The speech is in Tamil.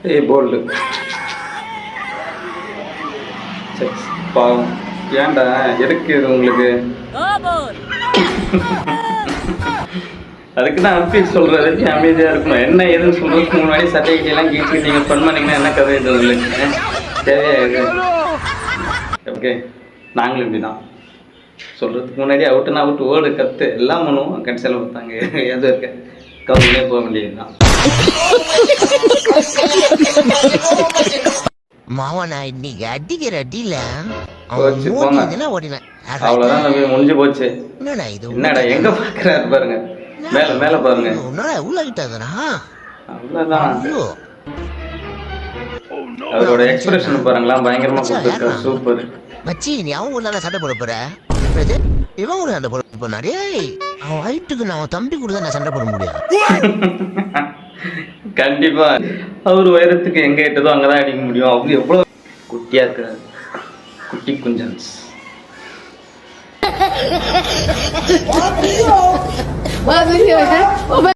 ஏய் போல்டு பாவம். ஏன்டா எதுக்கு இது உங்களுக்கு? அதுக்கு தான் அப்படி சொல்றது, அமைதியாக இருக்கணும். என்ன ஏதுன்னு சொல்றதுக்கு முன்னாடி சர்டிஃபிகேட்லாம் கீழ்ச்சி நீங்கள் ஃபன் பண்ணிங்கன்னா என்ன கதை இது உங்களுக்கு தேவையா இது? ஓகே, நாங்களும் இப்படி தான் சொல்கிறதுக்கு முன்னாடி அவுட்டுனா அவுட்டு வேர்டு கற்று எல்லாம் பண்ணுவோம். கடைசியில் பார்த்தாங்க எது இருக்க கவுன்லே போக வேண்டியதுதான். மாவனா இன்னைக்கு அடிக்கிற அடியில அவ்வளோதான் தம்பி, முடிஞ்சு போச்சு. என்னடா எங்க பாக்குறாரு பாருங்க, மேல மேல பாருங்க. அவ்வளோதான். அவரோட எக்ஸ்பிரஷன் பாருங்களா, பயங்கரமா கொடுத்துருக்காரு. சூப்பர் மச்சி. நீ அவன் ஊர்ல சண்டை போட போற, இவன் ஊர்ல சண்டை போட போனாரே. அவன் ஹைட்டுக்கு நான் தம்பி கூட தான் சண்டை போட முடியும். கண்டிப்பா அவர் உயரத்துக்கு எங்க இட்டதோ அங்கதான் அடிக்க முடியும். அவரு எவ்வளவு குட்டியா இருக்கிறாரு, குட்டி குஞ்சன்ஸ்.